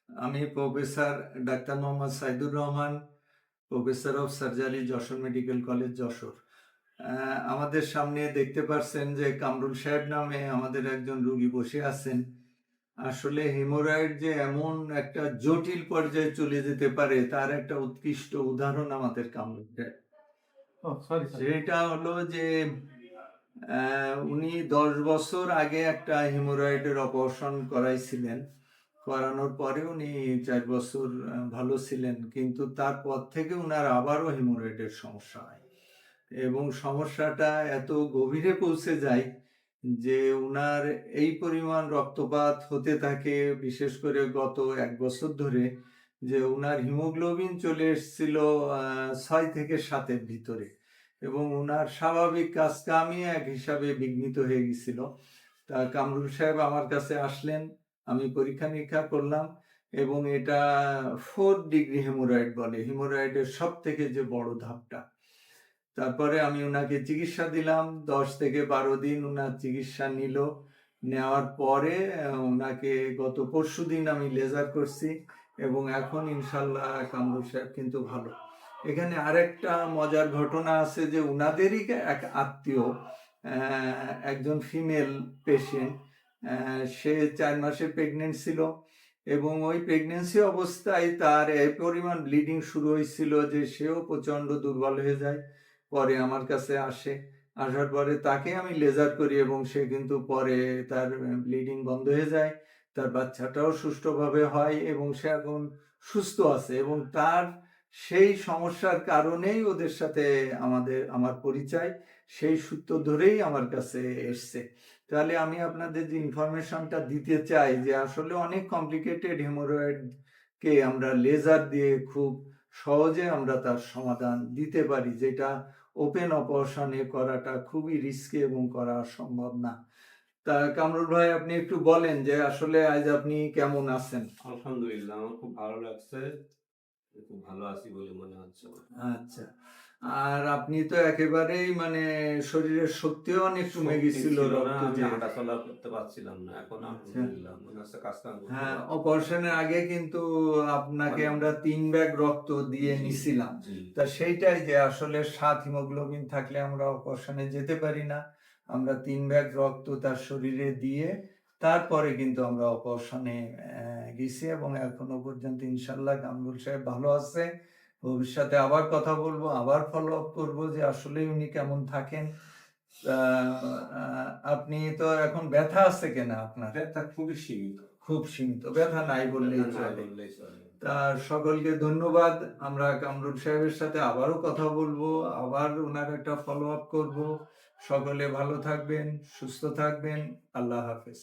আমি professor doctor Mohammad Saidur Rahman, professor of surgery, Jessore medical college, Jessore. আমাদের সামনে দেখতে পাচ্ছেন যে কামরুল সাহেব নামে আমাদের একজন রোগী বসে আছেন। আসলে হেমোরয়েড যে এমন একটা জটিল পর্যায়ে চলে যেতে পারে তার একটা উৎকৃষ্ট উদাহরণ আমাদের কামরুল সাহেব। সেটা হলো যে উনি 10 বছর আগে একটা হেমোরয়েডের অপারেশন করাইছিলেন। করানোর পরে উনি 4 বছর ভালো ছিলেন, কিন্তু তারপর থেকে উনার আবারও হেমোরয়েডের সমস্যা হয় এবং সমস্যাটা এত গভীরে পৌঁছে যায় যে উনার এই পরিমাণ রক্তপাত হতে থাকে, বিশেষ করে গত 1 বছর ধরে, যে উনার হিমোগ্লোবিন চলে এসেছিল 6 থেকে 7-এর ভিতরে এবং উনার স্বাভাবিক কাজকামই এক হিসাবে বিঘ্নিত হয়ে গেছিল। তা কামরুল সাহেব আমার কাছে আসলেন, আমি পরীক্ষা নিরীক্ষা করলাম এবং এটা 4 ডিগ্রি হেমোরয়েড বলে, হিমোরয়েডের সব থেকে যে বড় ধাপটা। তারপরে আমি ওনাকে চিকিৎসা দিলাম, 10 থেকে 12 দিন ওনার চিকিৎসা নিল। নেওয়ার পরে ওনাকে গত পরশুদিন আমি লেজার করছি এবং এখন ইনশাল্লাহ কামরুল সাহেব কিন্তু ভালো। এখানে আরেকটা মজার ঘটনা আছে যে উনাদেরই এক আত্মীয়, একজন ফিমেল পেশেন্ট, সে 4 মাসের প্রেগনেন্ট ছিল এবং ওই প্রেগনেন্সি অবস্থায় তার এই পরিমাণ ব্লিডিং শুরু হয়েছিল যে সেও প্রচণ্ড দুর্বল হয়ে যায়। পরে আমার কাছে আসে, আসার পরে তাকে আমি লেজার করি এবং সে কিন্তু পরে তার ব্লিডিং বন্ধ হয়ে যায়, তার বাচ্চাটাও সুষ্ঠুভাবে হয় এবং সে এখন সুস্থ আছে এবং তার সেই সমস্যার কারণেই ওদের সাথে আমার পরিচয়, সেই সূত্র ধরেই আমার কাছে এসছে। তাহলে আমি আপনাদের যে ইনফরমেশনটা দিতে চাই যে আসলে অনেক কমপ্লিকেটেড হেমোরয়েডকে আমরা লেজার দিয়ে খুব সহজে আমরা তার সমাধান দিতে পারি, যেটা ওপেন অপারেশনে করাটা খুবই রিস্কি এবং করা সম্ভব না। তা কামরুল ভাই, আপনি একটু বলেন যে আসলে আজ আপনি কেমন আছেন? আলহামদুলিল্লাহ, আমার খুব ভালো লাগছে। খুব ভালো আছি বলে মনে হচ্ছে। আচ্ছা, আর আপনি তো একেবারেই মানে শরীরের শক্তিও অনেক কমে গেছিল, রক্ত আমি যে। হাঁটাচলা করতে পারছিলাম না, এখন আচ্ছা, আলহামদুলিল্লাহ মনে হচ্ছে কাজ কাম করতে হ্যাঁ, পারছি। অপারেশনের আগে কিন্তু আপনাকে আমরা 3 ব্যাগ রক্ত দিয়ে জি, নিছিলাম। জি। তা সেইটাই যে আসলে 7 হিমোগ্লোবিন থাকলে আমরা অপারেশনে যেতে পারি না। আমরা 3 ব্যাগ রক্ত তার শরীরে দিয়ে তারপরে কিন্তু আমরা অপারেশনে গেছি এবং এখনো পর্যন্ত ইনশাল্লাহ কামরুল সাহেব ভালো আছে। ভবিষ্যতে আবার কথা বলবো, আবার ফলো আপ করবো যে আসলে উনি কেমন থাকেন। আপনি তো এখন ব্যথা আছে কিনা আপনার? ব্যথা খুবই সীমিত। খুব সীমিত, ব্যথা নাই বললেই ব্যথা নাই চলে। বললেই চলে। তা সকলকে ধন্যবাদ। আমরা কামরুল সাহেবের সাথে আবারও কথা বলবো, আবার ওনার একটা ফলো আপ করবো। সকলে ভালো থাকবেন, সুস্থ থাকবেন। আল্লাহ হাফেজ।